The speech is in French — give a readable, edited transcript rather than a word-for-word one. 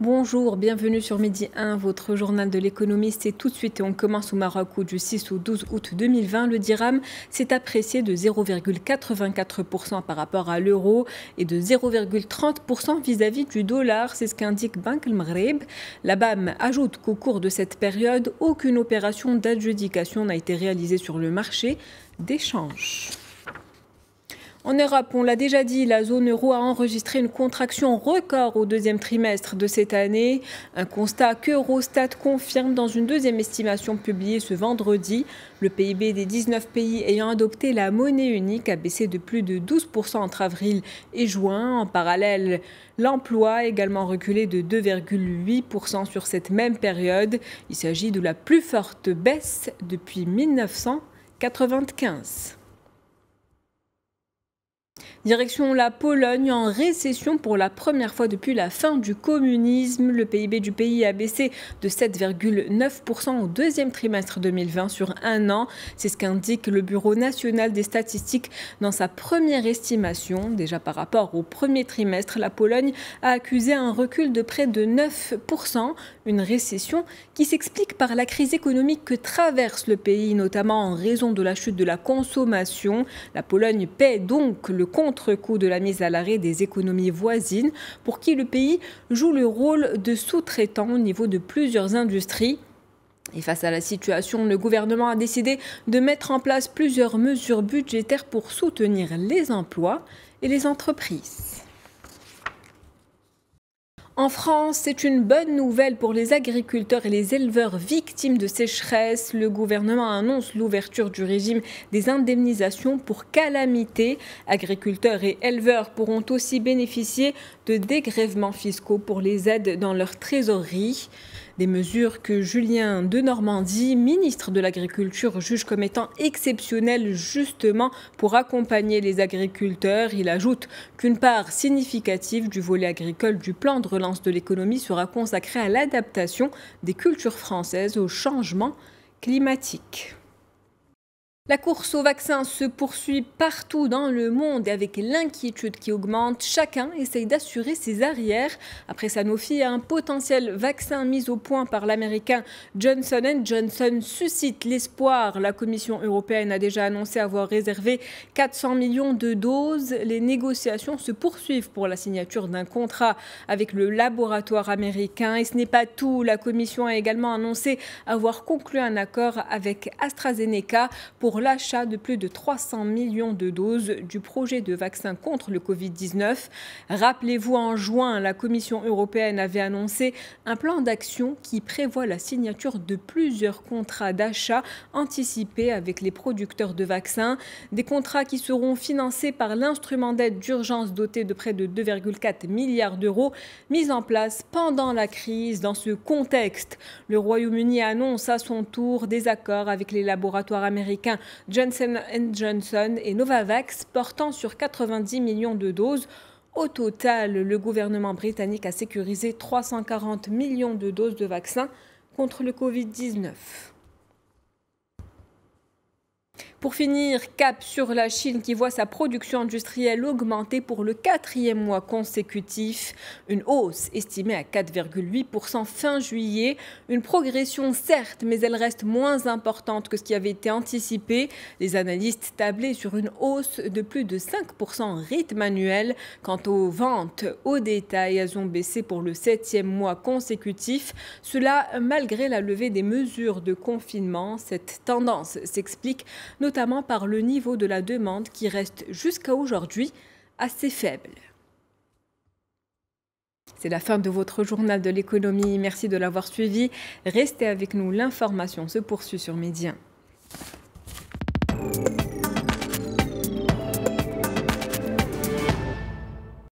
Bonjour, bienvenue sur Midi 1, votre journal de l'économiste. Et tout de suite, on commence au Maroc où du 6 au 12 août 2020, le dirham s'est apprécié de 0,84% par rapport à l'euro et de 0,30% vis-à-vis du dollar. C'est ce qu'indique Banque El Maghreb. La BAM ajoute qu'au cours de cette période, aucune opération d'adjudication n'a été réalisée sur le marché d'échange. En Europe, on l'a déjà dit, la zone euro a enregistré une contraction record au deuxième trimestre de cette année. Un constat qu'Eurostat confirme dans une deuxième estimation publiée ce vendredi. Le PIB des 19 pays ayant adopté la monnaie unique a baissé de plus de 12% entre avril et juin. En parallèle, l'emploi a également reculé de 2,8% sur cette même période. Il s'agit de la plus forte baisse depuis 1995. Direction la Pologne, en récession pour la première fois depuis la fin du communisme. Le PIB du pays a baissé de 7,9% au deuxième trimestre 2020 sur un an. C'est ce qu'indique le Bureau national des statistiques dans sa première estimation. Déjà par rapport au premier trimestre, la Pologne a accusé un recul de près de 9%. Une récession qui s'explique par la crise économique que traverse le pays, notamment en raison de la chute de la consommation. La Pologne paie donc le contre-coup de la mise à l'arrêt des économies voisines pour qui le pays joue le rôle de sous-traitant au niveau de plusieurs industries. Et face à la situation, le gouvernement a décidé de mettre en place plusieurs mesures budgétaires pour soutenir les emplois et les entreprises. En France, c'est une bonne nouvelle pour les agriculteurs et les éleveurs victimes de sécheresse. Le gouvernement annonce l'ouverture du régime des indemnisations pour calamités. Agriculteurs et éleveurs pourront aussi bénéficier de dégrèvements fiscaux pour les aides dans leur trésorerie. Des mesures que Julien Denormandie, ministre de l'Agriculture, juge comme étant exceptionnelles justement pour accompagner les agriculteurs. Il ajoute qu'une part significative du volet agricole du plan de relance de l'économie sera consacrée à l'adaptation des cultures françaises au changement climatique. La course au vaccin se poursuit partout dans le monde et avec l'inquiétude qui augmente, chacun essaye d'assurer ses arrières. Après Sanofi, un potentiel vaccin mis au point par l'américain Johnson & Johnson suscite l'espoir. La Commission européenne a déjà annoncé avoir réservé 400 millions de doses. Les négociations se poursuivent pour la signature d'un contrat avec le laboratoire américain. Et ce n'est pas tout. La Commission a également annoncé avoir conclu un accord avec AstraZeneca pour l'achat de plus de 300 millions de doses du projet de vaccin contre le Covid-19. Rappelez-vous, en juin, la Commission européenne avait annoncé un plan d'action qui prévoit la signature de plusieurs contrats d'achat anticipés avec les producteurs de vaccins. Des contrats qui seront financés par l'instrument d'aide d'urgence doté de près de 2,4 milliards d'euros mis en place pendant la crise. Dans ce contexte, le Royaume-Uni annonce à son tour des accords avec les laboratoires américains Johnson & Johnson et Novavax portant sur 90 millions de doses. Au total, le gouvernement britannique a sécurisé 340 millions de doses de vaccins contre le Covid-19. Pour finir, cap sur la Chine qui voit sa production industrielle augmenter pour le 4e mois consécutif. Une hausse estimée à 4,8% fin juillet. Une progression certes, mais elle reste moins importante que ce qui avait été anticipé. Les analystes tablaient sur une hausse de plus de 5% en rythme annuel. Quant aux ventes au détail, elles ont baissé pour le 7e mois consécutif. Cela malgré la levée des mesures de confinement. Cette tendance s'explique notamment par le niveau de la demande qui reste jusqu'à aujourd'hui assez faible. C'est la fin de votre journal de l'économie. Merci de l'avoir suivi. Restez avec nous, l'information se poursuit sur Midi 1.